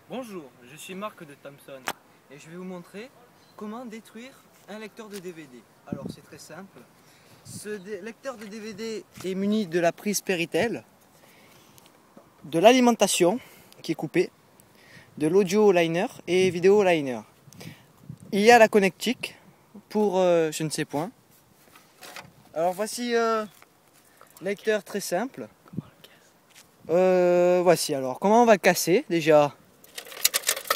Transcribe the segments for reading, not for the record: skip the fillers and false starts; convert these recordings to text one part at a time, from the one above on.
Bonjour, je suis Marc de Thomson et je vais vous montrer comment détruire un lecteur de DVD. Alors c'est très simple. Ce lecteur de DVD est muni de la prise Péritel, de l'alimentation qui est coupée, de l'audio liner et vidéo liner. Il y a la connectique pour je ne sais point. Alors voici lecteur très simple. Voici alors comment on va le casser déjà.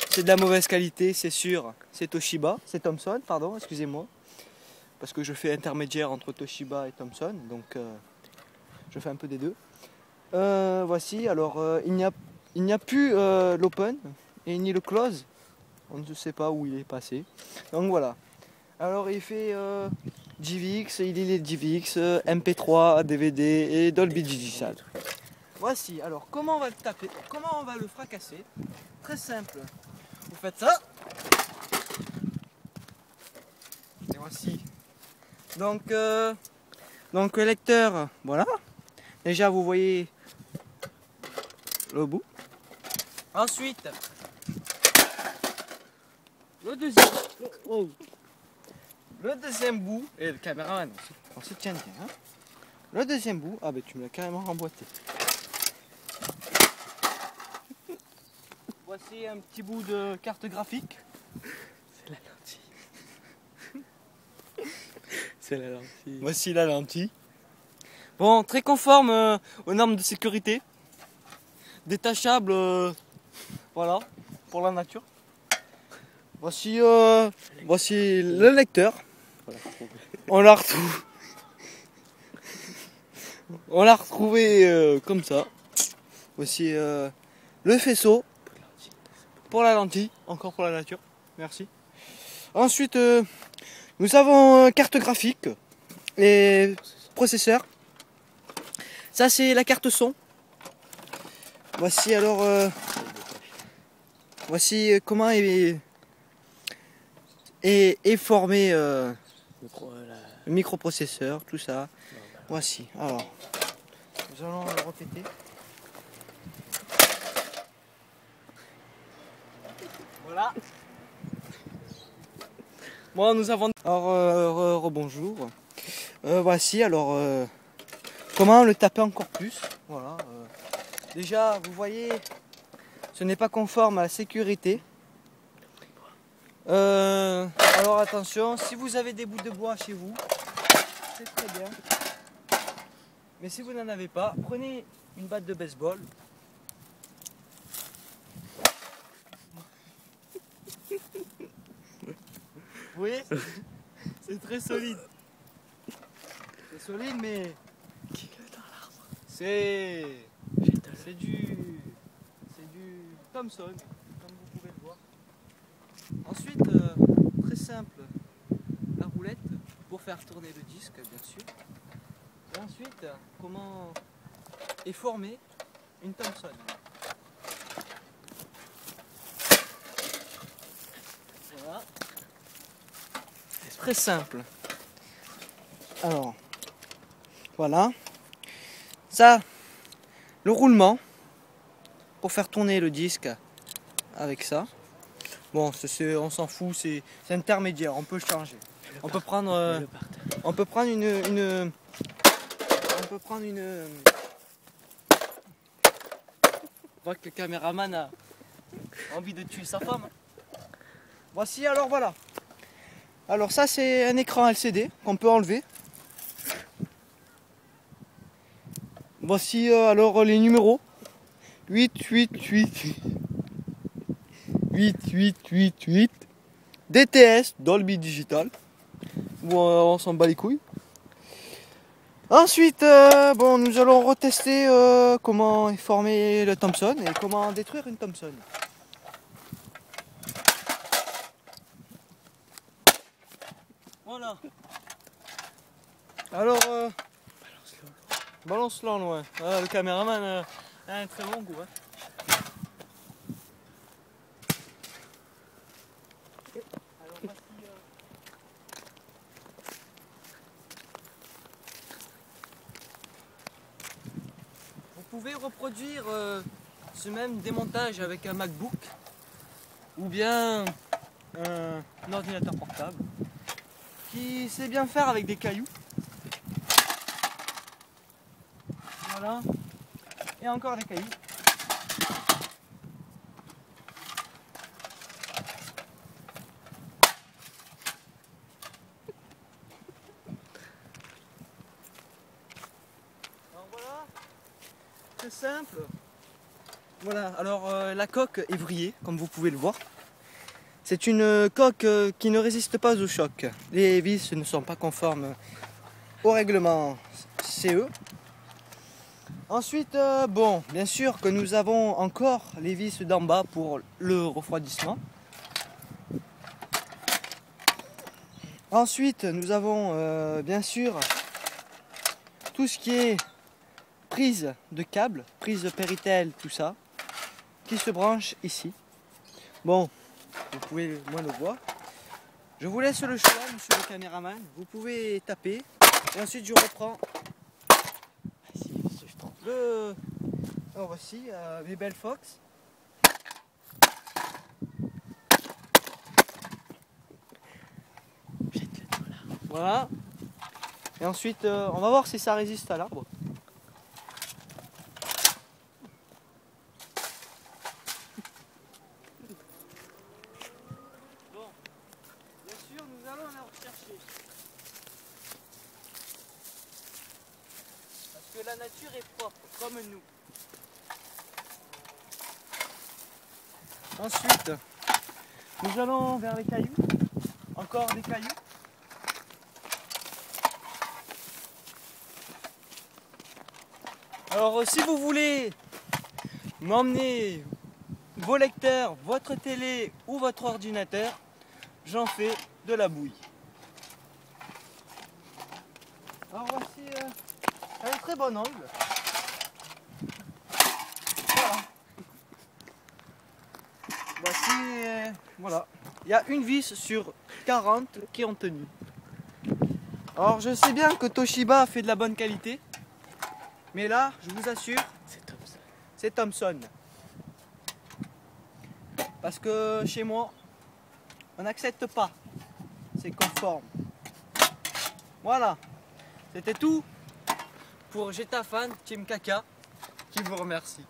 C'est de la mauvaise qualité, c'est sûr. C'est Toshiba, c'est Thomson, pardon, excusez-moi. Parce que je fais intermédiaire entre Toshiba et Thomson, donc je fais un peu des deux. Voici, alors il n'y a plus l'open et ni le close. On ne sait pas où il est passé. Donc voilà. Alors il fait DivX, il lit les DivX, MP3, DVD et Dolby Digital. Voici, alors comment on va le taper, comment on va le fracasser. Très simple. Vous faites ça. Et voici. Donc le lecteur, voilà. Déjà vous voyez le bout. Ensuite, le deuxième bout, et le caméraman, on se tient bien. Hein. Le deuxième bout, ah ben tu me l'as carrément emboîté. Voici un petit bout de carte graphique. C'est la lentille. C'est la lentille. Voici la lentille. Bon, très conforme aux normes de sécurité. Détachable, voilà, pour la nature. Voici, voici le lecteur. On l'a retrouvé. On l'a retrouvé comme ça. Voici le faisceau pour la lentille, encore pour la nature. Merci. Ensuite, nous avons carte graphique et processeur. Ça c'est la carte son. Voici alors, voici comment est formé le microprocesseur, tout ça. Voici. Alors, nous allons le répéter. Voilà. Bon, nous avons. Alors, rebonjour. Voici alors comment le taper encore plus. Voilà. Déjà, vous voyez, ce n'est pas conforme à la sécurité. Alors attention, si vous avez des bouts de bois chez vous, c'est très bien. Mais si vous n'en avez pas, prenez une batte de baseball. Vous voyez, c'est très solide. C'est solide, mais c'est du Thomson, comme vous pouvez le voir. Ensuite, très simple, la roulette pour faire tourner le disque, bien sûr. Et ensuite, comment est formée une Thomson. Voilà. Très simple. Alors, voilà. Ça, le roulement pour faire tourner le disque avec ça. Bon, on s'en fout, c'est intermédiaire, on peut changer. On peut prendre une on voit que le caméraman a envie de tuer sa femme. Voici alors voilà. Alors ça c'est un écran LCD qu'on peut enlever. Voici alors les numéros. 8888 DTS Dolby Digital. Bon, on s'en bat les couilles. Ensuite, bon, nous allons retester comment est formé le Thomson et comment détruire une Thomson. Voilà. Alors, balance-le en loin. Ah, le caméraman a un très bon goût. Hein. Alors, voici, vous pouvez reproduire ce même démontage avec un MacBook ou bien un ordinateur portable qui sait bien faire avec des cailloux. Voilà. Et encore des cailloux. Alors voilà, c'est simple. Voilà, alors la coque est vrillée, comme vous pouvez le voir. C'est une coque qui ne résiste pas au choc. Les vis ne sont pas conformes au règlement CE. Ensuite, bon, bien sûr que nous avons encore les vis d'en bas pour le refroidissement. Ensuite, nous avons bien sûr tout ce qui est prise de câble, prise de Péritel, tout ça, qui se branche ici. Bon, vous pouvez moins le voir. Je vous laisse le choix, monsieur le caméraman. Vous pouvez taper et ensuite je reprends le... Alors voici mes belles Fox. Voilà. Et ensuite, on va voir si ça résiste à l'arbre. Bon, bien sûr, nous allons la rechercher. Parce que la nature est propre, comme nous. Ensuite, nous allons vers les cailloux. Encore des cailloux. Alors, si vous voulez m'emmener vos lecteurs, votre télé ou votre ordinateur, j'en fais de la bouille. Alors voici un très bon angle. Voilà. Voici, voilà. Il y a une vis sur 40 qui ont tenu. Alors je sais bien que Toshiba fait de la bonne qualité. Mais là, je vous assure, c'est Thomson. Parce que chez moi, on n'accepte pas. C'est conforme. Voilà. C'était tout pour Jetafan Team Kaka qui vous remercie.